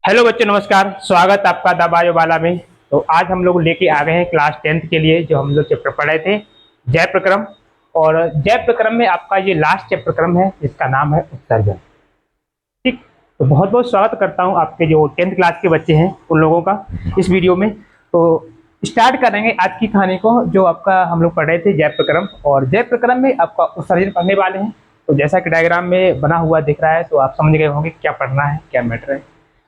Hello बच्चों, नमस्कार। स्वागत आपका द बायोबाला में। तो आज हम लोग लेके आ गए हैं क्लास 10th के लिए जो हम लोग चैप्टर पढ़े थे, जय प्रक्रम। और जय प्रक्रम में आपका ये लास्ट चैप्टर क्रम है जिसका नाम है उत्सर्जन। ठीक, तो बहुत बहुत स्वागत करता हूँ आपके जो 10th क्लास के बच्चे हैं उन लोगों का इस वीडियो में। तो स्टार्ट करेंगे आज की कहानी को जो आपका हम लोग पढ़ रहे थे जय प्रक्रम। और जय प्रक्रम में आपका उत्सर्जन पढ़ने वाले हैं। तो जैसा कि डायग्राम में बना हुआ दिख रहा है तो आप समझ गए होंगे क्या पढ़ना है, क्या मैटर है।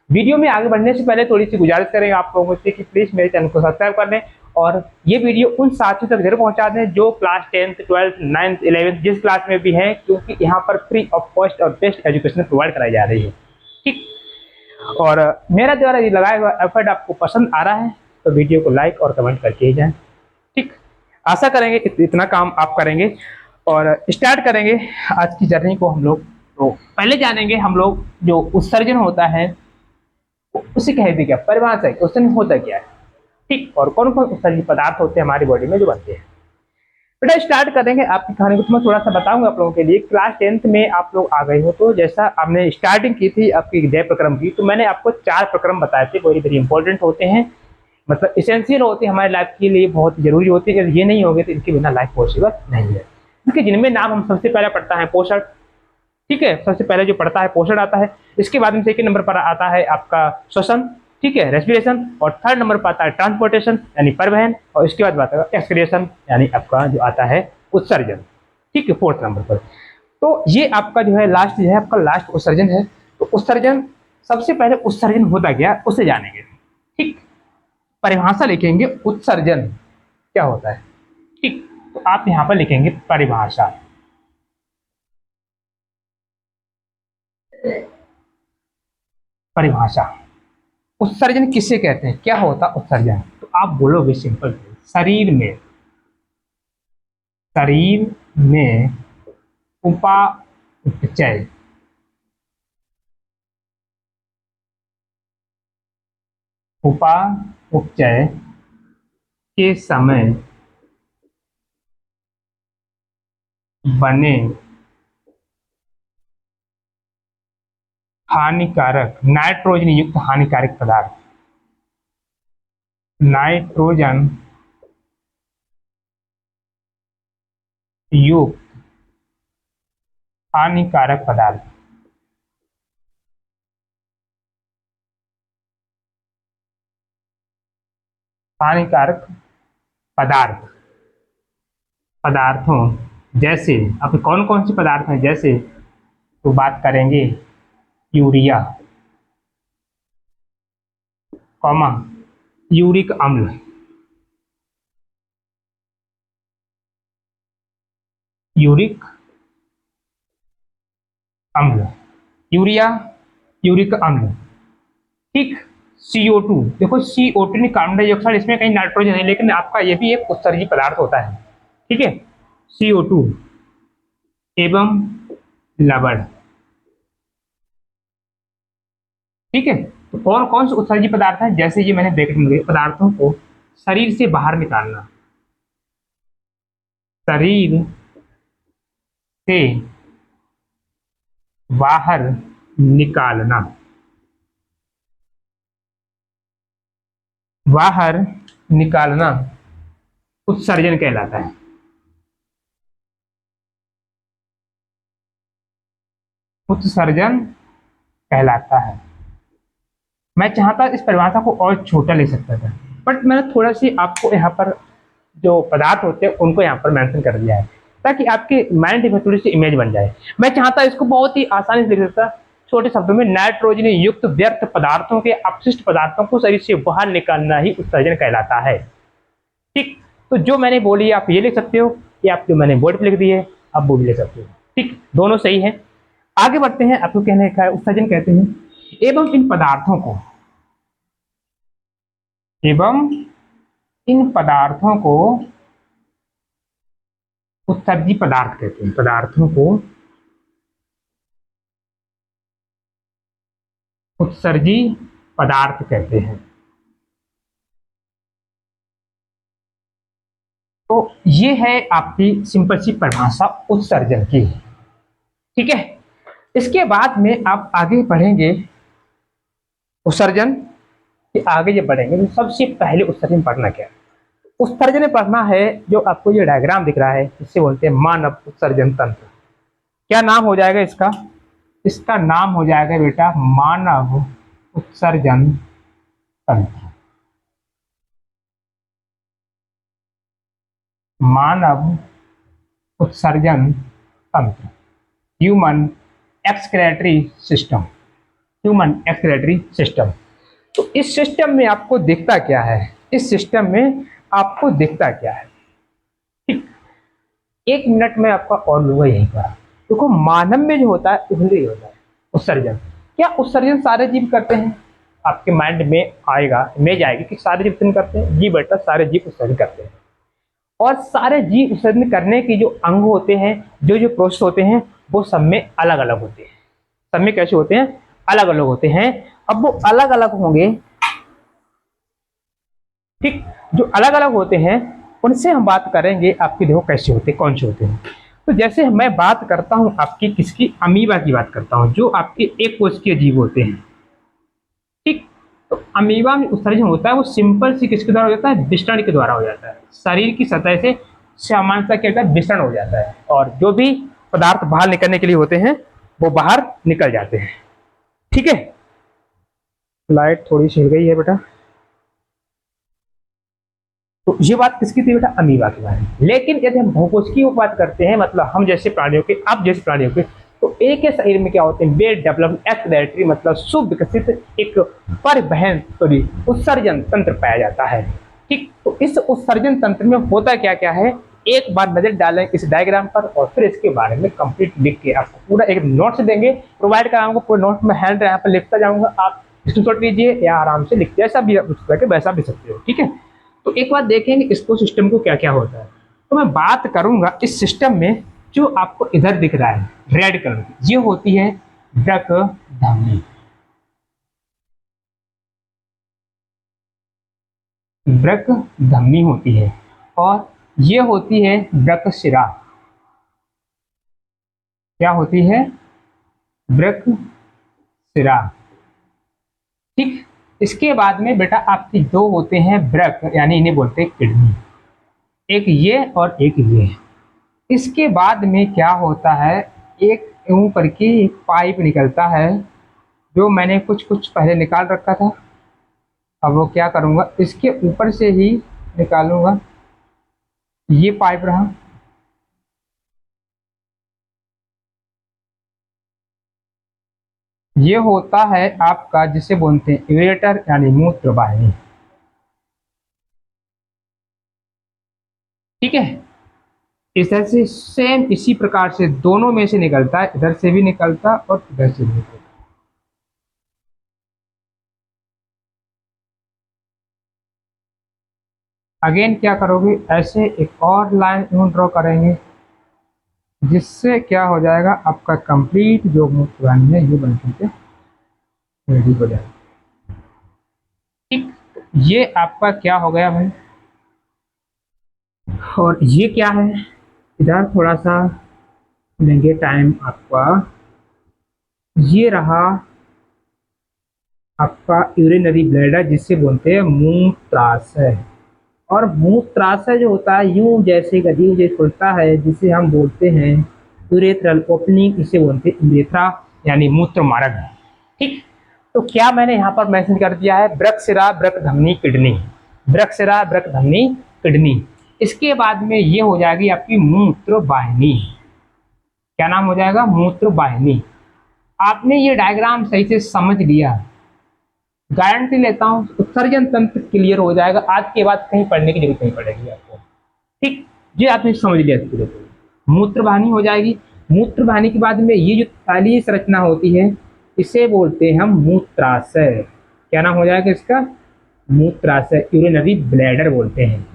वीडियो में आगे बढ़ने से पहले थोड़ी सी गुजारिश करेंगे आप लोगों से कि प्लीज मेरे चैनल को सब्सक्राइब कर लें और ये वीडियो उन साथियों तक जरूर पहुंचा दें जो class 10th 12th 9th 11th जिस क्लास में भी हैं, क्योंकि यहाँ पर फ्री ऑफ कॉस्ट और बेस्ट एजुकेशन प्रोवाइड कराई जा रही है। ठीक, और मेरा द्वारा ये लगाया हुआ एफर्ट आपको पसंद आ रहा है तो वीडियो को लाइक और कमेंट करके ही जाएं। ठीक, आशा करेंगे इतना काम आप करेंगे। और स्टार्ट करेंगे आज की जर्नी को हम लोग। तो पहले जानेंगे हम लोग जो उत्सर्जन होता है उसे कहते क्या, परिभाषा है, उत्सर्जन होता क्या है। ठीक, और कौन कौन उत्सर्जित पदार्थ होते हैं हमारी बॉडी में जो बनते हैं। बेटा स्टार्ट करेंगे आपकी कहानी को। तो मैं थोड़ा सा बताऊंगा आप लोगों के लिए। क्लास 10th में आप लोग आ गए हो तो जैसा आपने स्टार्टिंग की थी आपकी जय प्रक्रम की, तो मैंने आपको 4 प्रक्रम बताए थे, वेरी वेरी इंपॉर्टेंट होते हैं, मतलब इसेंशियल होते हैं हमारी लाइफ के लिए, बहुत जरूरी होते हैं। अगर ये नहीं होगे तो इनके बिना लाइफ पॉसिबल नहीं है। क्योंकि जिनमें नाम हम सबसे पहले पढ़ता है पोषण। ठीक है, सबसे पहले जो पढ़ता है पोषण आता है। इसके बाद में सेकंड नंबर पर आता है आपका श्वसन, ठीक है, रेस्पिरेशन। और थर्ड नंबर पर आता है ट्रांसपोर्टेशन यानी परिवहन। और इसके बाद आता है एक्सक्रिएशन यानी आपका जो आता है उत्सर्जन। ठीक है, फोर्थ नंबर पर। तो ये आपका जो है लास्ट जो है आपका लास्ट उत्सर्जन है। तो उत्सर्जन, सबसे पहले उत्सर्जन होता क्या उसे जानेंगे। ठीक, परिभाषा लिखेंगे उत्सर्जन क्या होता है। ठीक, तो आप यहाँ पर लिखेंगे परिभाषा। परिभाषा, उत्सर्जन किसे कहते हैं, क्या होता उत्सर्जन। तो आप बोलोगे सिंपल, शरीर में, शरीर में उपापचय, उपापचय के समय बने हानिकारक, नाइट्रोजन युक्त हानिकारक पदार्थ, नाइट्रोजन युक्त हानिकारक पदार्थ, हानिकारक पदार्थ, पदार्थों जैसे, अब कौन कौन से पदार्थ हैं जैसे, तो बात करेंगे यूरिया, कॉमा यूरिक अम्ल, यूरिक अम्ल, यूरिया, यूरिक अम्ल। ठीक, CO2, देखो CO2 कार्बन डाइऑक्साइड, इसमें कहीं नाइट्रोजन है लेकिन आपका ये भी एक उत्सर्जित पदार्थ होता है। ठीक है, CO2 एवं लवण। ठीक है, तो कौन कौन से उत्सर्जित पदार्थ हैं, जैसे ये मैंने ब्रैकेट में पदार्थों को शरीर से बाहर निकालना, शरीर से बाहर निकालना, बाहर निकालना उत्सर्जन कहलाता है। उत्सर्जन कहलाता है। मैं चाहता इस परिभाषा को और छोटा ले सकता था, बट मैंने थोड़ा सी आपको यहाँ पर जो पदार्थ होते हैं उनको यहाँ पर मेंशन कर दिया है ताकि आपके माइंड में थोड़ी सी इमेज बन जाए। मैं चाहता इसको बहुत ही आसानी से लिख सकता, छोटे शब्दों में, नाइट्रोजन युक्त व्यर्थ पदार्थों के अपशिष्ट पदार्थों को शरीर से बाहर निकालना ही उत्सर्जन कहलाता है। ठीक, तो जो मैंने बोली आप ये लिख सकते हो, या आप जो मैंने बोर्ड पे लिख दी है आप वो भी लिख सकते हो। ठीक, दोनों सही है। आगे बढ़ते हैं। आपको कहने का है उत्सर्जन कहते हैं एवं इन पदार्थों को, एवं इन पदार्थों को उत्सर्जी पदार्थ कहते हैं। पदार्थों को उत्सर्जी पदार्थ कहते हैं। तो ये है आपकी सिंपल सी परिभाषा उत्सर्जन की। ठीक है, इसके बाद में आप आगे बढ़ेंगे उत्सर्जन के आगे जब बढ़ेंगे तो सबसे पहले उत्सर्जन पढ़ना क्या है? उत्सर्जन में पढ़ना है जो आपको ये डायग्राम दिख रहा है, इससे बोलते हैं मानव उत्सर्जन तंत्र। क्या नाम हो जाएगा इसका? इसका नाम हो जाएगा बेटा मानव उत्सर्जन तंत्र। मानव उत्सर्जन तंत्र, human excretory system, human excretory system. तो इस सिस्टम में आपको दिखता क्या है? इस सिस्टम में आपको दिखता क्या है? ठीक, 1 मिनट में आपका और लूंगा यहीं पर। देखो मानव में जो होता है उसमें होता है उत्सर्जन। क्या उत्सर्जन सारे जीव करते हैं? आपके माइंड में आएगा, इमेज आएगी कि सारे जीव उत्सर्जन करते हैं। जी बेटा, सारे जीव उत्सर्जन करते हैं। और सारे जीव उत्सर्जन करने के जो अंग होते हैं, जो जो प्रोसेस होते हैं, वो सब में अलग अलग होते हैं। सब में कैसे होते हैं? अलग अलग होते हैं। अब वो अलग अलग होंगे, ठीक, जो अलग अलग होते हैं उनसे हम बात करेंगे आपकी, देखो कैसे होते हैं, कौन से होते हैं। तो जैसे मैं बात करता हूं आपकी किसकी, अमीबा की बात करता हूं, जो आपके एक कोशिकीय जीव होते हैं। ठीक, तो अमीबा में उत्सर्जन होता है वो सिंपल सी किसके द्वारा हो जाता है? विस्तरण के द्वारा हो जाता है। शरीर की सतह से सामान्यतः क्या होता है? विस्तरण हो जाता है, और जो भी पदार्थ बाहर निकलने के लिए होते हैं वो बाहर निकल जाते हैं। ठीक है, लाइट थोड़ी सी हिल गई है बेटा। तो ये बात किसकी थी बेटा? अमीबा के बारे में। लेकिन यदि हम बहुकोशिकीय की बात करते हैं, मतलब हम जैसे प्राणियों के, आप जैसे प्राणियों के, तो एक के शरीर में क्या होते हैं? वेल डेवलप्ड एक्सक्रेटरी, मतलब सुविकसित एक परिवहन सॉरी उत्सर्जन तंत्र पाया जाता है। ठीक, तो इस उत्सर्जन तंत्र में होता क्या क्या है, एक बार नजर डालें इस डायग्राम पर और फिर इसके बारे में कंप्लीट लिख के आपको पूरा एक नोट्स देंगे, प्रोवाइड कराऊंगा। पूरे नोट्स में हैंड यहाँ पर लिखता जाऊंगा, आप स्क्रीनशॉट लीजिए या आराम से लिख जैसा भी वैसा भी सकते हो। ठीक है, तो एक बार देखेंगे इसको सिस्टम को क्या क्या होता है। तो मैं बात करूंगा इस सिस्टम में जो आपको इधर दिख रहा है रेड कलर की, ये होती है वृक्क धमनी। वृक्क धमनी होती है, और ये होती है वृक्क शिरा। क्या होती है? वृक्क शिरा। ठीक, इसके बाद में बेटा आपकी दो होते हैं वृक्क, यानी इन्हें बोलते हैं किडनी, एक ये और एक ये। इसके बाद में क्या होता है, एक यूं करके एक पाइप निकलता है, जो मैंने कुछ कुछ पहले निकाल रखा था। अब वो क्या करूंगा, इसके ऊपर से ही निकालूंगा। ये पाइप रहा, ये होता है आपका जिसे बोलते हैं यूरेटर, यानी मूत्र वाहिनी। ठीक है, इस तरह से सेम इसी प्रकार से दोनों में से निकलता है, इधर से भी निकलता और इधर से भी निकलता। अगेन क्या करोगे, ऐसे एक और लाइन यूं ड्रॉ करेंगे, जिससे क्या हो जाएगा, आपका कंप्लीट जो मूत्र वाहिनी है ये बन के रेडी हो जाएगा। ठीक, ये आपका क्या हो गया भाई, और ये क्या है, इधर थोड़ा सा लेंगे टाइम आपका। ये रहा आपका यूरिनरी ब्लैडर, जिसे बोलते हैं मूत्राशय। और मूत्राशय जो होता है यूं जैसे गधी जैसे खुलता है, जिसे हम बोलते हैं यूरेथ्रल ओपनिंग, इसे बोलते हैं यूरेथ्रा, यानी मूत्र मार्ग। ठीक, तो क्या मैंने यहाँ पर मेंशन कर दिया है, वृक्क शिरा, वृक्क धमनी, किडनी। वृक्क शिरा, वृक्क धमनी, किडनी। इसके बाद में ये हो जाएगी आपकी मूत्र वाहिनी। क्या नाम हो जाएगा? मूत्र वाहिनी। आपने ये डायग्राम सही से समझ लिया, गारंटी लेता हूँ उत्सर्जन तंत्र क्लियर हो जाएगा, आज के बाद कहीं पढ़ने की जरूरत नहीं पड़ेगी आपको। ठीक, ये आपने समझ लिया इसके लिए। मूत्र वाहिनी हो जाएगी। मूत्र वाहिनी के बाद में ये जो तैलीय संरचना होती है, इसे बोलते हैं हम मूत्राशय। क्या नाम हो जाएगा इसका? मूत्राशय, यूरिनरी ब्लैडर बोलते हैं।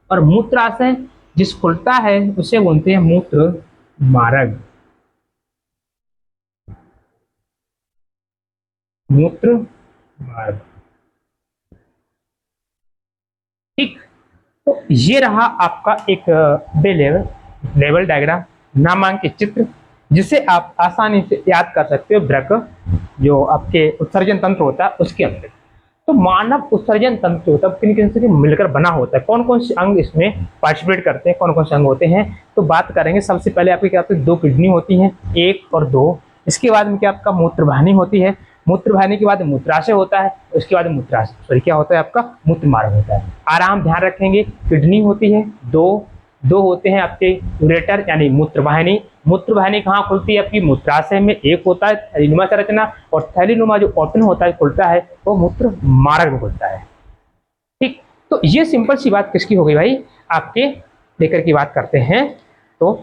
और मूत्राशय जिस खुलता है उसे बोलते हैं मूत्र मार्ग। मूत्र मार्ग। ठीक, तो ये रहा आपका एक बे लेवल डायग्राम, नामांकित चित्र। जिसे आप आसानी से याद कर सकते हो वृक्क, जो आपके उत्सर्जन तंत्र होता है उसके अंदर। तो मानव उत्सर्जन तंत्र होता है किन किन से मिलकर बना होता है, कौन कौन से अंग इसमें पार्टिसिपेट करते हैं, कौन कौन से अंग होते हैं, तो बात करेंगे। सबसे पहले आपके क्या होते हैं, 2 किडनी होती हैं, 1 और 2। इसके बाद में क्या आपका मूत्रवाहिनी होती है, मूत्रवाहिनी के बाद मूत्राशय होता है, उसके बाद मूत्राशय सॉरी क्या होता है आपका मूत्र मार्ग होता है। आराम ध्यान रखेंगे, किडनी होती है, दो होते हैं आपके यूरेटर यानी मूत्रवाहिनी। मूत्रवाहिनी कहाँ खुलती है आपकी मूत्राशय में, एक होता है थैलीनुमा संरचना, और थैलीनुमा जो ओपन होता है खुलता है वो मूत्र मार्ग में खुलता है। ठीक, तो ये सिंपल सी बात किसकी हो गई भाई, आपके लेकर की बात करते हैं तो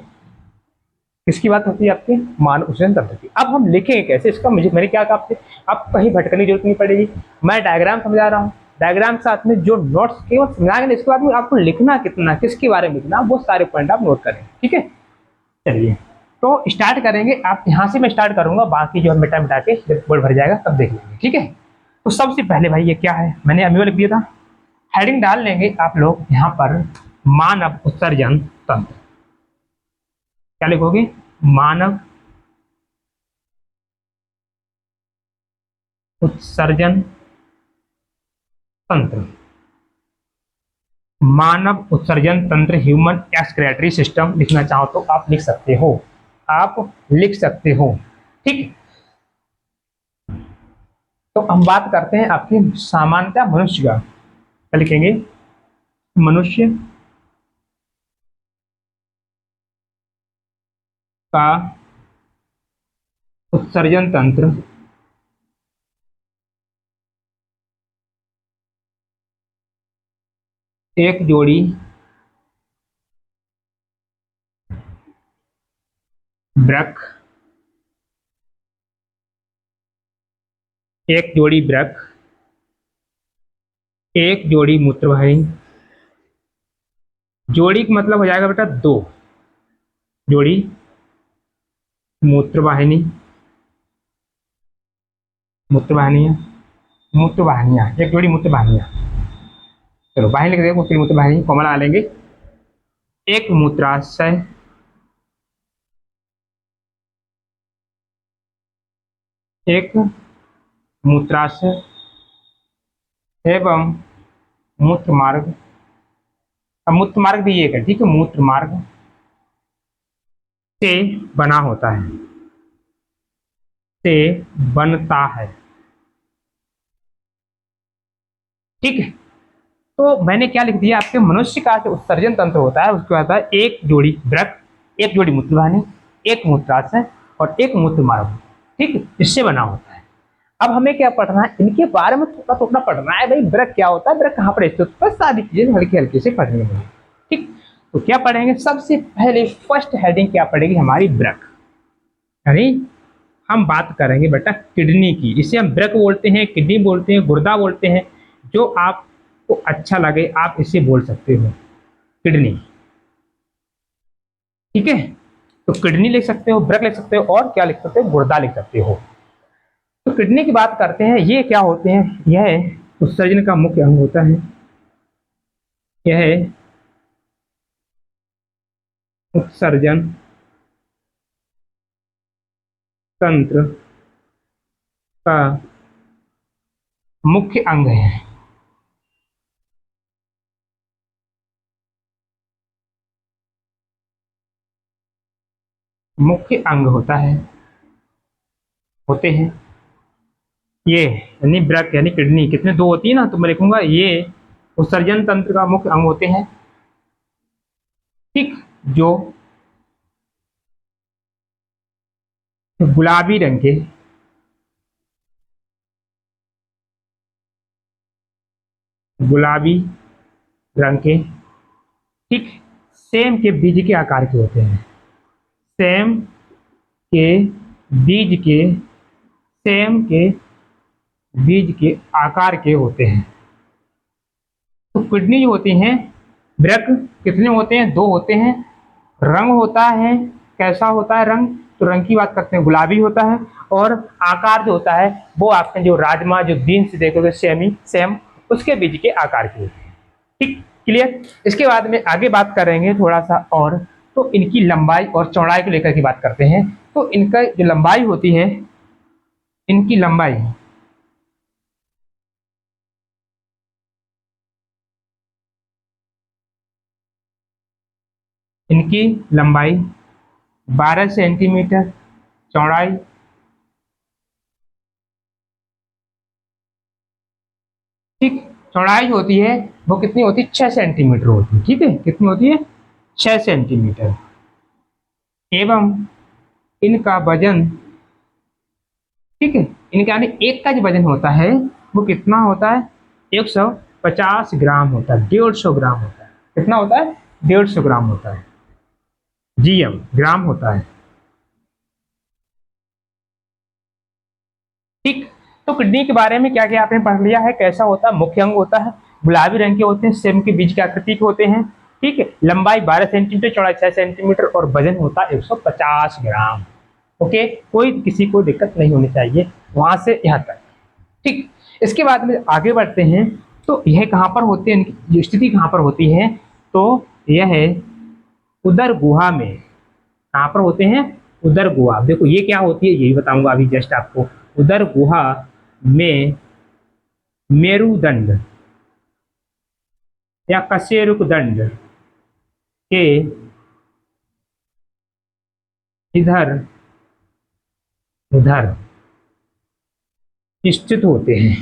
किसकी बात होती है, आपके मानव उत्सर्जन तंत्र की। अब हम लिखेंगे कैसे इसका, मैंने क्या कहा आपसे, अब कहीं भटकने की जरूरत नहीं पड़ेगी, मैं डायग्राम समझा रहा हूँ, डायग्राम के साथ में जो नोट्स केवल समझाएंगे, इसके बाद में आपको लिखना कितना, किसके बारे में लिखना, वो सारे पॉइंट आप नोट करें। ठीक है, चलिए तो स्टार्ट करेंगे। आप यहाँ से मैं स्टार्ट करूंगा, बाकी जो मिटा मिटा के जब बोर्ड भर जाएगा तब देख लेंगे। ठीक है, तो सबसे पहले भाई ये क्या है, मैंने अमीबा लिख दिया था, हेडिंग डाल लेंगे आप लोग यहाँ पर, मानव उत्सर्जन तंत्र। क्या लिखोगे, मानव उत्सर्जन तंत्र। मानव उत्सर्जन तंत्र, ह्यूमन एक्सक्रेटरी सिस्टम लिखना चाहो तो आप लिख सकते हो, आप लिख सकते हो। ठीक, तो हम बात करते हैं आपकी सामान्यतः मनुष्य का, क्या लिखेंगे, मनुष्य का उत्सर्जन तंत्र एक जोड़ी वृक्क, एक जोड़ी वृक्क, एक जोड़ी मूत्रवाहिनी। जोड़ी का मतलब हो जाएगा बेटा 2 जोड़ी मूत्रवाहिनी, मूत्रवाहिनियां, मूत्रवाहिनियां, एक जोड़ी मूत्रवाहिनियां। चलो वाहिनी लिख देंगे, मूत्रवाहिनी कॉमन आ लेंगे, एक मूत्राशय, एक मूत्राशय एवं मूत्र मार्ग। अब मूत्र मार्ग भी एक है, ठीक है, मूत्र मार्ग से बना होता है, से बनता है। ठीक है, तो मैंने क्या लिख दिया, आपके मनुष्य का जो उत्सर्जन तंत्र होता है उसके होता है एक जोड़ी वृक्क, एक जोड़ी मूत्रवाहिनी, एक मूत्राशय और एक मूत्र मार्ग। ठीक है, इससे बना होता है। अब हमें क्या पढ़ना है, इनके बारे में थोड़ा थोड़ा पढ़ना है भाई, वृक्क क्या होता है, वृक्क कहाँ पर स्थित, बस सारी चीजें हल्के हल्के से पढ़नी है। ठीक, तो क्या पढ़ेंगे, सबसे पहले फर्स्ट हेडिंग क्या पड़ेगी हमारी, वृक्क। यानी हम बात करेंगे बेटा किडनी की, इसे हम वृक्क बोलते हैं, किडनी बोलते हैं, गुर्दा बोलते हैं, जो आपको अच्छा लगे आप इसे बोल सकते हो, किडनी। ठीक है, तो किडनी लिख सकते हो, वृक्क लिख सकते हो, और क्या लिख सकते हो, गुर्दा लिख सकते हो। तो किडनी की बात करते हैं, ये क्या होते हैं, यह उत्सर्जन का मुख्य अंग होता है, यह उत्सर्जन तंत्र का मुख्य अंग है। मुख्य अंग होता है, होते हैं ये, यानी वृक्क यानी किडनी कितने 2 होती है ना, तो मैं लिखूंगा ये उत्सर्जन तंत्र का मुख्य अंग होते हैं। ठीक, जो गुलाबी रंग के, गुलाबी रंग के, ठीक, सेम के बीज के आकार के होते हैं, सेम के बीज के, सेम के बीज के आकार के होते हैं। तो किडनी जो होती हैं, वृक्क कितने होते हैं, 2 होते हैं। रंग होता है, कैसा होता है रंग, तो रंग की बात करते हैं गुलाबी होता है, और आकार जो होता है वो आपके जो राजमा जो बीन्स देखोगे सेम उसके बीज के आकार के होते हैं। ठीक, क्लियर। इसके बाद में आगे बात करेंगे थोड़ा सा और, तो इनकी लंबाई और चौड़ाई को लेकर की बात करते हैं। तो इनका जो लंबाई होती है, इनकी लंबाई इनकी लंबाई 12 सेंटीमीटर, चौड़ाई ठीक, चौड़ाई होती है वो कितनी होती है, 6 सेंटीमीटर होती है। ठीक है, कितनी होती है, 6 सेंटीमीटर। एवं इनका वजन, ठीक है, इनका यानी एक का जो वजन होता है वो कितना होता है, 150 ग्राम होता है, 150 ग्राम होता है। कितना होता है, 150 ग्राम होता है, जीएम ग्राम होता है। ठीक, तो किडनी के बारे में क्या क्या आपने पढ़ लिया है, कैसा होता है, मुख्य अंग होता है, गुलाबी रंग के होते हैं, सेम के बीज के आकृति के होते हैं। ठीक है, लंबाई 12 सेंटीमीटर, चौड़ाई 6 सेंटीमीटर और वजन होता है 150 ग्राम। ओके, कोई किसी को दिक्कत नहीं होनी चाहिए वहां से यहाँ तक। ठीक, इसके बाद में आगे बढ़ते हैं। तो यह कहाँ पर होते हैं, इनकी स्थिति कहाँ पर होती है, तो यह है उदर गुहा में। कहाँ पर होते हैं, उदर गुहा। देखो ये क्या होती है ये भी बताऊंगा अभी जस्ट आपको। उदर गुहा में मेरुदंड या कशेरुकदंड के इधर उधर स्थित होते हैं,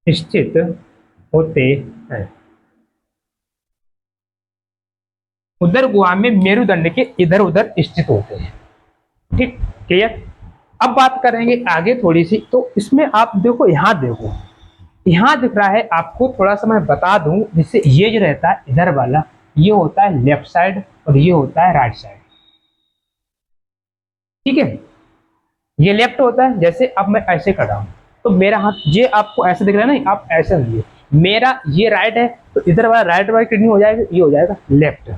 स्थित होते हैं। उदर गुहा में मेरुदंड के इधर उधर स्थित होते हैं। ठीक, क्लियर। अब बात करेंगे आगे थोड़ी सी, तो इसमें आप देखो, यहाँ देखो, यहाँ दिख रहा है आपको, थोड़ा सा मैं बता दूं, जिससे ये जो रहता है इधर वाला, ये होता है लेफ्ट साइड और ये होता है राइट साइड। ठीक है, ये लेफ्ट होता है, जैसे अब मैं ऐसे कर रहा हूं तो मेरा हाथ ये आपको ऐसे दिख रहा है ना, आप ऐसे लिए, मेरा ये राइट है तो इधर वाला राइट वाली किडनी हो जाएगा, ये हो जाएगा लेफ्ट।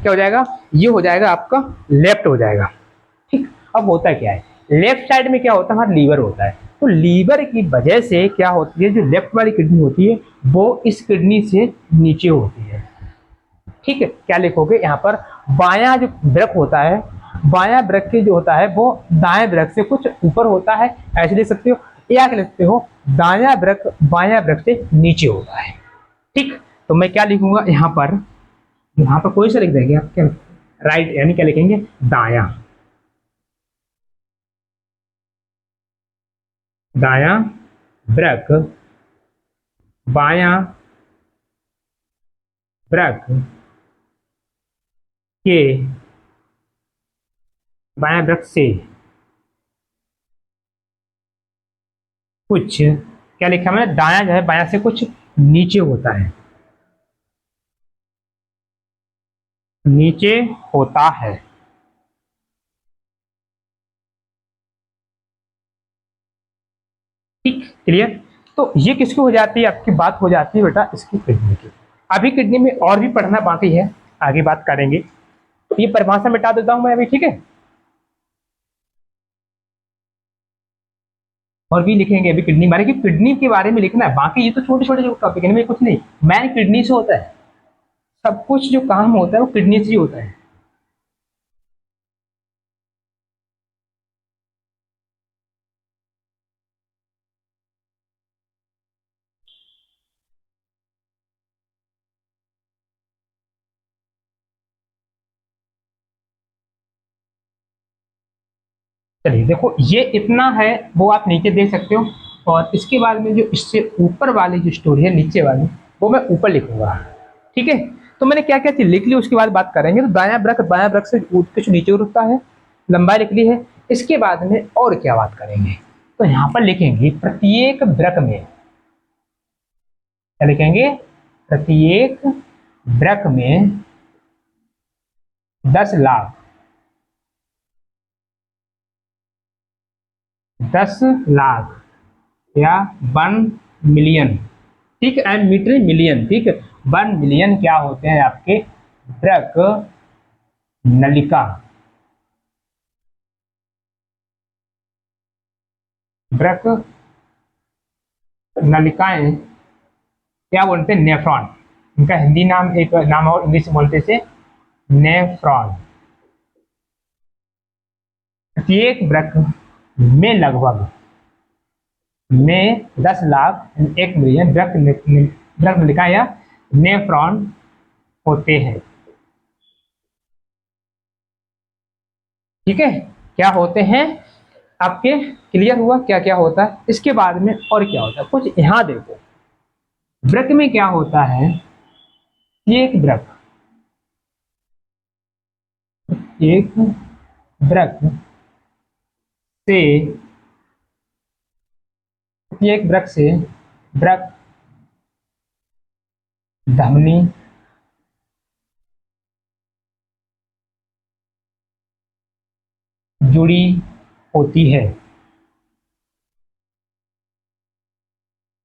क्या हो जाएगा, ये हो जाएगा आपका लेफ्ट हो जाएगा। ठीक, अब होता क्या है, लेफ्ट साइड में क्या होता है, हमारा लीवर होता है। तो लीवर की वजह से क्या होती है, जो लेफ्ट वाली किडनी होती है वो इस किडनी से नीचे होती है। ठीक है, क्या लिखोगे यहाँ पर, बायां जो वृक होता है, बायां वृक के जो होता है वो दाएं वृक से कुछ ऊपर होता है, ऐसे लिख सकते हो, या लिखते हो दायां वृक बायां वृक से नीचे होता है। ठीक, तो मैं क्या लिखूंगा यहाँ पर कोई सा लिख देंगे आप, क्या राइट, यानी क्या लिखेंगे, दायां, दायां वृक बायां वृक के बायां वृक से कुछ, क्या लिखा मैंने, दायां जो है बायां से कुछ नीचे होता है, नीचे होता है। ठीक, क्लियर। तो ये किसकी हो जाती है, आपकी बात हो जाती है बेटा इसकी किडनी की। अभी किडनी में और भी पढ़ना बाकी है, आगे बात करेंगे। तो ये परिभाषा मिटा देता हूं मैं अभी, ठीक है, और भी लिखेंगे अभी किडनी बारे, की किडनी के बारे में लिखना है, बाकी ये तो छोटे छोटे जो टॉपिक है, इनमें कुछ नहीं, मैन किडनी से होता है, सब कुछ जो काम होता है वो किडनी से ही होता है। चलिए देखो, ये इतना है वो आप नीचे देख सकते हो, और इसके बाद में जो इससे ऊपर वाली जो स्टोरी है नीचे वाली, वो मैं ऊपर लिखूंगा। ठीक है, तो मैंने क्या क्या चीज लिख ली उसके बाद बात करेंगे। तो बायां ब्रक से कुछ नीचे उठता है, लंबाई लिख ली है। इसके बाद में और क्या बात करेंगे, तो यहाँ पर लिखेंगे प्रत्येक ब्रक में, क्या लिखेंगे, प्रत्येक ब्रक में 10 लाख, 10 लाख या 1 मिलियन, ठीक है, मीटर मिलियन, ठीक है, 1 मिलियन क्या होते हैं आपके ब्रक नलिका, ब्रक नलिकाएं क्या बोलते हैं, नेफ्रॉन, इनका हिंदी नाम, एक नाम और इंग्लिश में बोलते से नेफ्रॉन। प्रत्येक वृक्क में लगभग में 10 लाख 1 मिलियन वृक्क नलिका या नेफ्रॉन होते हैं। ठीक है, क्या होते हैं आपके, क्लियर हुआ क्या क्या होता है। इसके बाद में और क्या होता है कुछ यहां देखो, वृक्क में क्या होता है, एक वृक्क एक वृक्क से एक वृक्क से वृक्क धमनी जुड़ी होती है,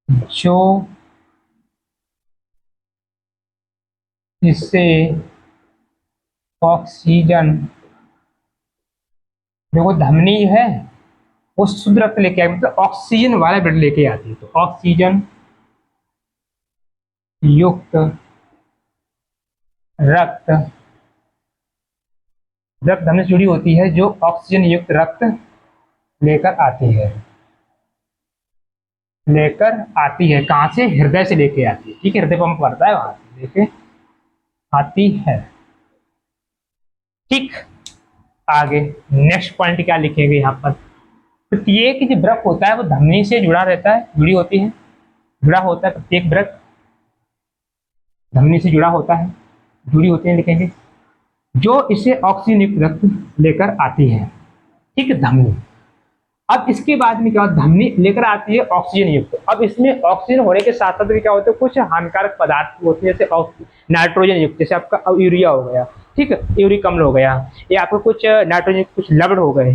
जो इससे ऑक्सीजन, देखो धमनी है वो शुद्ध रक्त लेके आए, मतलब ऑक्सीजन वाला ब्लड लेके आती है, तो ऑक्सीजन युक्त रक्त रक्त धमनी से जुड़ी होती है, जो ऑक्सीजन युक्त रक्त लेकर आती है, कहां से, हृदय से लेके आती है। ठीक है, हृदय पंप करता है वहां से लेके आती है। ठीक, आगे नेक्स्ट पॉइंट क्या लिखेंगे यहाँ पर, प्रत्येक जो वृक्क होता है वो धमनी से जुड़ा रहता है, जुड़ी होती है, जुड़ा होता है, प्रत्येक वृक्क धमनी से जुड़ा होता है, जुड़ी होती है लिखेंगे, जो इसे ऑक्सीजन युक्त रक्त लेकर आती है। ठीक है, धमनी। अब इसके बाद में क्या होता है, धमनी लेकर आती है ऑक्सीजन युक्त, अब इसमें ऑक्सीजन होने के साथ साथ भी क्या होता है, कुछ हानिकारक पदार्थ होते हैं, जैसे नाइट्रोजन युक्त, जैसे आपका यूरिया हो गया, ठीक है, यूरिक अम्ल हो गया, या आपको कुछ नाइट्रोजन, कुछ लवण हो गए,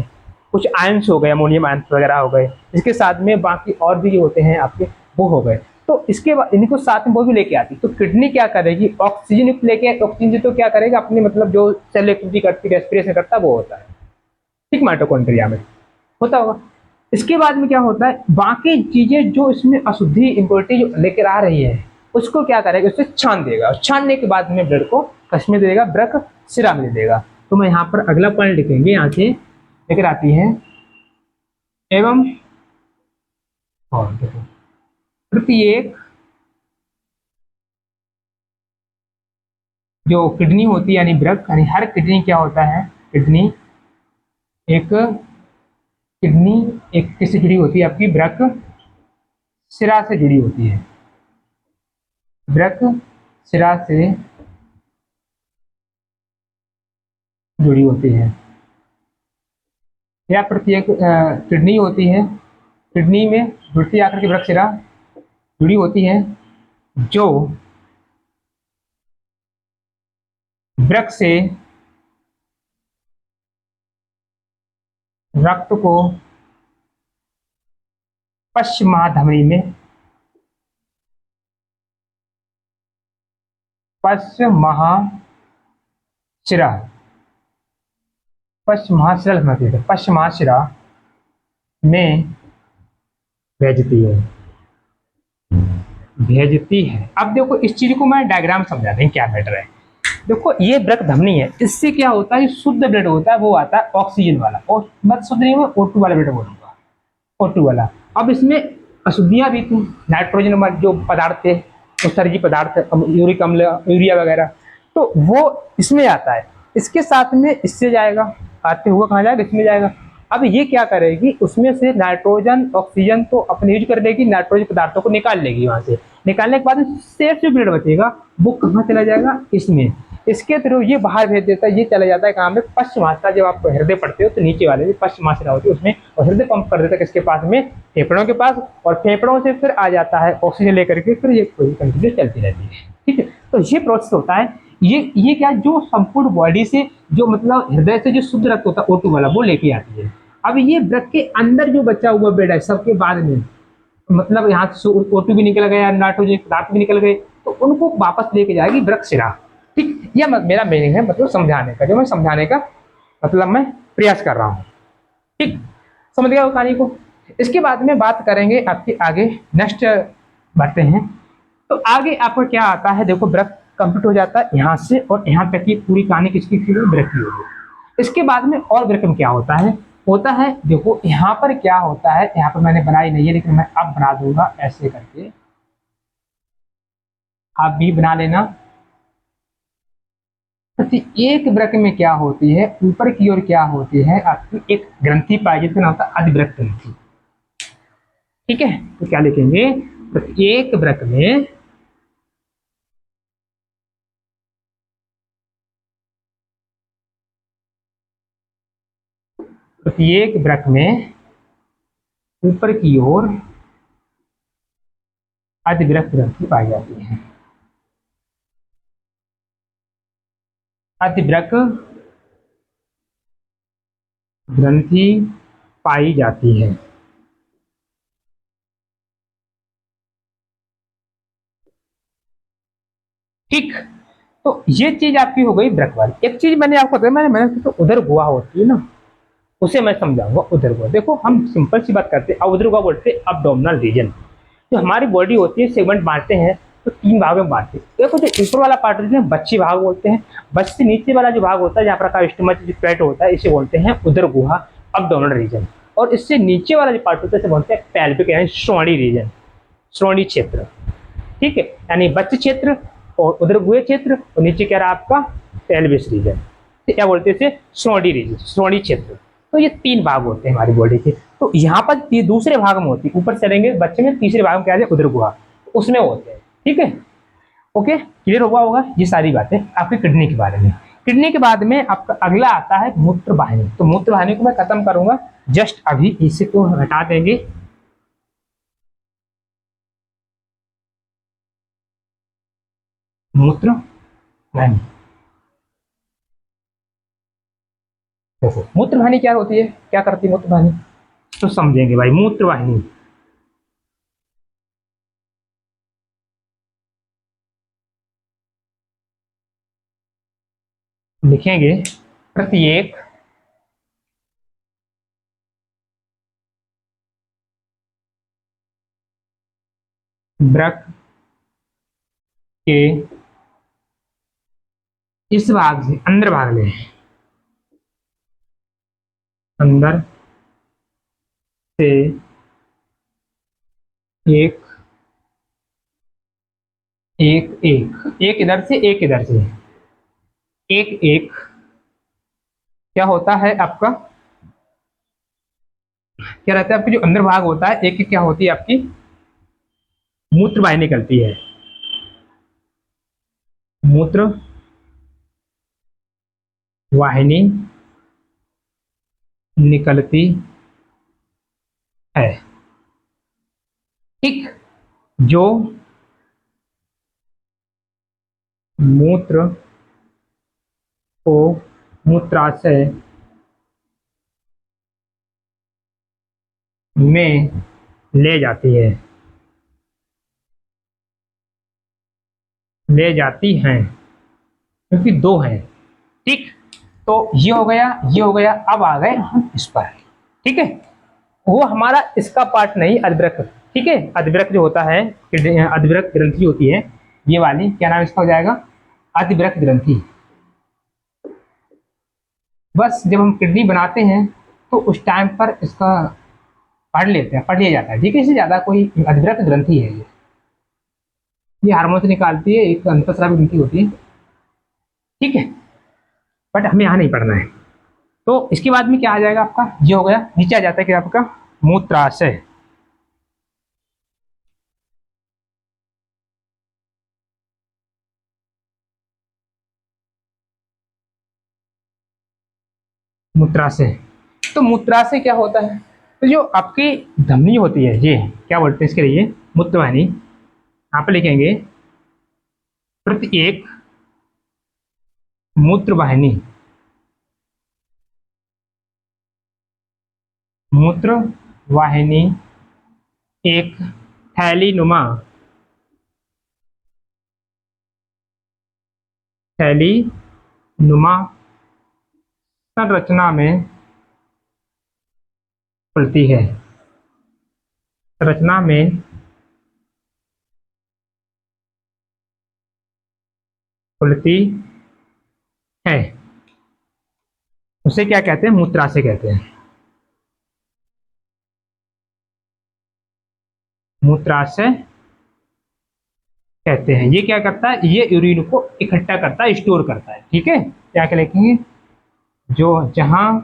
कुछ आयंस हो गए, अमोनियम आयंस वगैरह हो गए, इसके साथ में बाकी और भी होते हैं आपके, वो हो गए। तो इसके बाद इनको साथ में वो भी लेके आती, तो किडनी क्या करेगी, ऑक्सीजन युक्त लेके, ऑक्सीजन तो क्या करेगा अपनी, मतलब जो सेल एक्टिविटी करती, रेस्पिरेशन करता है वो होता है। ठीक, माइटोकॉन्ड्रिया में होता होगा। इसके बाद में क्या होता है, बाकी चीजें जो इसमें अशुद्धि इंप्योरिटी जो लेकर आ रही है उसको क्या करेगा, उससे छान देगा, और छानने के बाद में ब्लड को कश में दे देगा, वृक्क सिरा में दे देगा। तो मैं यहाँ पर अगला पॉइंट लिखेंगे, यहाँ से लेकर आती है, एवं और देखो प्रत्येक जो किडनी होती है, यानी वृक्क, यानी हर किडनी क्या होता है, किडनी एक किससे जुड़ी होती है, आपकी वृक्क सिरा से जुड़ी होती है, वृक्क सिरा से जुड़ी होती है, या प्रत्येक किडनी होती है, किडनी में जुड़ती आकर के वृक्क सिरा जुड़ी होती है, जो वृक्क से रक्त को पश्च महाधमनी में, पश्च महाशिरा, पश्च महाशिरा में भेजती है। अब देखो इस चीज को मैं डायग्राम समझा दें क्या मैटर है। देखो ये वृक्क धमनी है, इससे क्या होता है, शुद्ध ब्लड होता है वो आता है ऑक्सीजन वाला, और मत शुद्ध नहीं, मैं O2 वाला ब्लड बोलूंगा, O2 वाला। अब इसमें अशुद्धियां भी थी, नाइट्रोजन जो पदार्थ थे, उत्सर्जी पदार्थ, यूरिक अम्ल, यूरिया वगैरह, तो वो इसमें आता है, इसके साथ में इससे जाएगा, आते हुए कहाँ जाएगा, इसमें जाएगा। अब ये क्या करेगी, उसमें से नाइट्रोजन ऑक्सीजन तो अपने यूज कर लेगी, नाइट्रोजन पदार्थों को निकाल लेगी, वहां से निकालने के बाद शेष जो ब्लड बचेगा वो कहाँ चला जाएगा, इसमें, इसके थ्रू ये बाहर भेज देता है, ये चला जाता है कहाँ पे, पश्च महाशिरा। जब आप हृदय पढ़ते हो तो नीचे वाले पश्च महाशिरा होती है उसमें, और हृदय पंप कर देता है किसके पास में, फेफड़ों के पास, और फेफड़ों से फिर आ जाता है ऑक्सीजन लेकर के, फिर ये कंटिन्यू चलती रहती है। ठीक है, तो ये प्रोसेस होता है, ये क्या, जो संपूर्ण बॉडी से, जो मतलब हृदय से जो शुद्ध रक्त होता है O2 वाला, वो लेके आती है। अब ये वृक्क के अंदर जो बचा हुआ ब्लड है सबके बाद में, मतलब यहाँ से O2 भी निकल गया, नाइट्रोजन पदार्थ भी निकल गए, तो उनको वापस लेके जाएगी वृक्क शिरा। ठीक, यह मेरा मीनिंग है, मतलब समझाने का, जो मैं समझाने का मतलब मैं प्रयास कर रहा हूँ। ठीक, समझ गया कहानी को। इसके बाद में बात करेंगे आपके आगे, नेक्स्ट बढ़ते हैं। तो आगे आपको क्या आता है, देखो वृक्क कंप्लीट हो जाता है यहाँ से, और यहाँ तक की पूरी कहानी किसकी थी, वृक्क की होगी। इसके बाद में और वृक्क में क्या होता है, होता है। देखो यहाँ पर क्या होता है, यहाँ पर मैंने बनाई नहीं है लेकिन मैं अब बना दूंगा ऐसे करके, आप भी बना लेना। प्रत्येक वृक्क में क्या होती है, ऊपर की ओर क्या होती है आपकी एक ग्रंथि पाई, जिसका नाम होता है अधिवृक्क ग्रंथि। ठीक है, तो क्या लिखेंगे, प्रत्येक वृक्क में प्रत्येक वृक्क में ऊपर की ओर अधिवृक्क ग्रंथि पाई जाती है। अधिवृक्क ग्रंथि पाई जाती है। ठीक, तो ये चीज आपकी हो गई वृक्क वाली। एक चीज मैंने आपको बताया, मैंने तो उधर गुहा होती है ना, उसे मैं समझाऊंगा। उधर गुहा, देखो हम सिंपल सी बात करते हैं, उधर गुहा बोलते हैं अबडोमिनल रीजन। जो हमारी बॉडी होती है, सेगमेंट बांटते हैं तो तीन भागों में बांटते हैं। देखो जो ऊपर वाला पार्ट होता है बच्ची भाग बोलते हैं, बच्चे से नीचे वाला जो भाग होता है जहाँ पर स्टमक जो पेट होता है, इसे बोलते हैं उदर गुहा, अबडोमिनल रीजन। और इससे नीचे वाला जो पार्ट होता है इसे बोलते हैं पेल्विक यानी श्रोणी रीजन, श्रोणी क्षेत्र। ठीक है, यानी बच्चे क्षेत्र और उदर गुहे क्षेत्र, और नीचे क्या रहा आपका पेल्विस रीजन, क्या बोलते हैं इसे, श्रोणी रीजन, श्रोणी क्षेत्र। तो ये तीन भाग होते हैं हमारी बॉडी के। तो यहाँ पर दूसरे भाग में होती है, ऊपर चलेंगे बच्चे में, तीसरे भाग में क्या है उदर गुहा, उसमें होते हैं। ठीक है, ओके, क्लियर हुआ होगा ये सारी बातें आपकी किडनी के बारे में। किडनी के बाद में आपका अगला आता है मूत्र वाहिनी। तो मूत्र वाहिनी को मैं खत्म करूंगा जस्ट अभी, इसे तो हटा देंगे। मूत्र वाहिनी, देखो मूत्र वाहिनी क्या होती है, क्या करती है मूत्र वाहिनी, तो समझेंगे भाई। मूत्र वाहिनी लिखेंगे प्रत्येक वृक्क के इस भाग से, अंदर भाग में, अंदर से एक एक एक एक इधर से एक इधर से, एक एक क्या होता है आपका, क्या रहता है आपकी जो अंदर भाग होता है, एक एक क्या होती है आपकी मूत्र वाहिनी निकलती है, मूत्र वाहिनी निकलती है। ठीक, जो मूत्र को मूत्राशय में ले जाती है, ले जाती हैं, क्योंकि दो हैं। ठीक, तो ये हो गया, ये हो गया। अब आ गए हम इस पर। ठीक है, वो हमारा इसका पार्ट नहीं, अधिवृक्क। ठीक है, अधिवृक्क जो होता है, अधिवृक्क ग्रंथि होती है ये वाली, क्या नाम इसका हो जाएगा, अधिवृक्क ग्रंथि। बस जब हम किडनी बनाते हैं तो उस टाइम पर इसका पढ़ लेते हैं, पढ़ लिया जाता है। ठीक है, इससे ज्यादा कोई, अधिवृक्क ग्रंथि है ये हार्मोन से निकालती है, एक अंतःस्रावी ग्रंथि होती है। ठीक है, बट हमें यहाँ नहीं पढ़ना है। तो इसके बाद में क्या आ जाएगा आपका, ये हो गया। नीचे आ जाता है कि आपका मूत्राशय, मूत्राशय। तो मूत्राशय क्या होता है, तो जो आपकी धमनी होती है, ये क्या बोलते हैं इसके लिए, मूत्रवाहिनी। यहाँ पे लिखेंगे प्रत्येक मूत्रवाहिनी, मूत्र वाहिनी एक थैली नुमा, थैली नुमा संरचना में खुलती है, संरचना में खुलती है। उसे क्या कहते हैं, मूत्राशय कहते हैं। मूत्राशय कहते हैं। ये क्या करता है, ये यूरिन को इकट्ठा करता है, स्टोर करता है। ठीक है, क्या लिखेंगे, जो जहां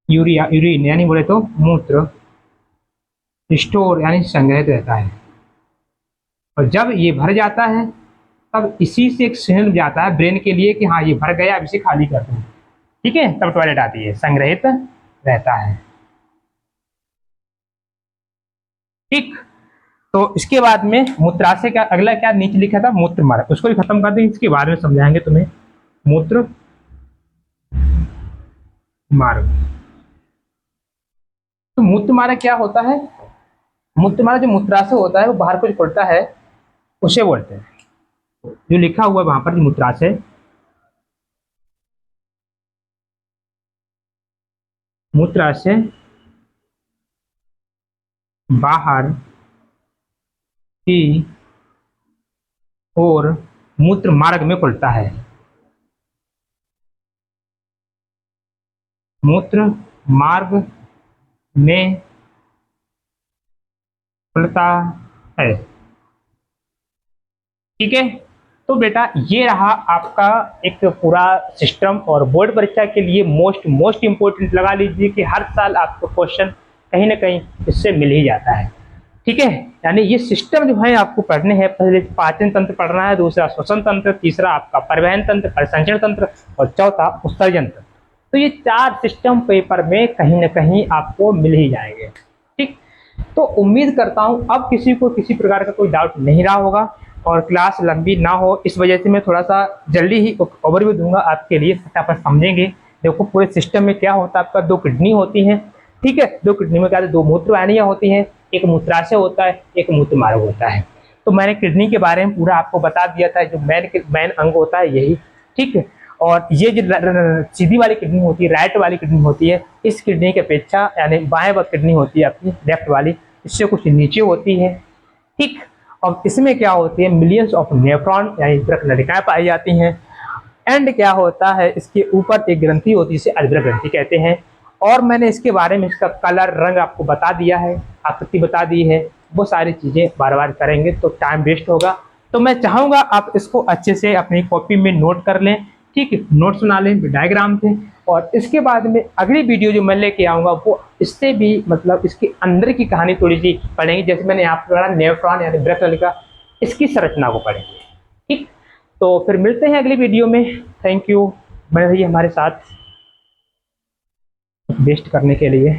यूरिन यानी बोले तो मूत्र स्टोर यानी संग्रहित रहता है, और जब ये भर जाता है तब इसी से एक सिग्नल जाता है ब्रेन के लिए कि हाँ ये भर गया, अब इसे खाली कर दो। ठीक है, तब टॉयलेट आती है, संग्रहित रहता है। ठीक, तो इसके बाद में मूत्राशय का अगला क्या नीचे लिखा था, मूत्र मार्ग, उसको भी खत्म कर देंगे, इसके बारे में समझाएंगे तुम्हें। मूत्र मार्ग, तो मूत्र मार्ग क्या होता है, मूत्र मार्ग जो मूत्राशय होता है वो बाहर कुछ पड़ता है उसे बोलते हैं। जो लिखा हुआ है वहां पर मूत्राशय, मूत्राशय बाहर की ओर मूत्र मार्ग में खुलता है, मूत्र मार्ग में खुलता है। ठीक है, तो बेटा ये रहा आपका एक पूरा सिस्टम, और बोर्ड परीक्षा के लिए मोस्ट इंपोर्टेंट लगा लीजिए कि हर साल आपको क्वेश्चन कहीं ना कहीं इससे मिल ही जाता है। ठीक है, यानी ये सिस्टम जो है आपको पढ़ने हैं, पहले पाचन तंत्र पढ़ना है, दूसरा श्वसन तंत्र, तीसरा आपका परिवहन तंत्र, परिसंचरण तंत्र, और चौथा उत्सर्जन तंत्र। तो ये 4 सिस्टम पेपर में कहीं ना कहीं आपको मिल ही जाएंगे। ठीक, तो उम्मीद करता हूं अब किसी को किसी प्रकार का कोई डाउट नहीं रहा होगा, और क्लास लंबी ना हो इस वजह से मैं थोड़ा सा जल्दी ही ओवरव्यू दूंगा आपके लिए, फटाफट समझेंगे। देखो पूरे सिस्टम में क्या होता है, आपका 2 किडनी होती हैं। ठीक है, 2 किडनी में क्या होता है, 2 मूत्र वाहिनियां होती हैं, एक मूत्राशय होता है, एक मूत्र मार्ग होता है। तो मैंने किडनी के बारे में पूरा आपको बता दिया था, जो मेन अंग होता है यही। ठीक है, और ये जो सीधी वाली किडनी होती है, राइट वाली किडनी होती है, इस किडनी की अपेक्षा यानी बाएं वाली किडनी होती है अपनी लेफ्ट वाली, इससे कुछ नीचे होती है। ठीक, और इसमें क्या होती है, मिलियंस ऑफ नेफ्रॉन यानी नलिकाएं पाई जाती हैं। एंड क्या होता है, इसके ऊपर एक ग्रंथि होती है, इसे अल्वेलर ग्रंथि कहते हैं। और मैंने इसके बारे में इसका कलर रंग आपको बता दिया है, आकृति बता दी है, वो सारी चीजें बार बार करेंगे तो टाइम वेस्ट होगा। तो मैं चाहूंगा आप इसको अच्छे से अपनी कॉपी में नोट कर लें। ठीक है, नोट्स बना लें, डायग्राम थे, और इसके बाद में अगली वीडियो जो मैं लेके आऊंगा वो इससे भी मतलब इसके अंदर की कहानी थोड़ी सी पढ़ेंगे, जैसे मैंने आपको पढ़ा नेफ्रॉन यानी वृक्क नलिका, इसकी संरचना को पढ़ेंगे। ठीक, तो फिर मिलते हैं अगली वीडियो में। थैंक यू, बने रहिए हमारे साथ वेस्ट करने के लिए।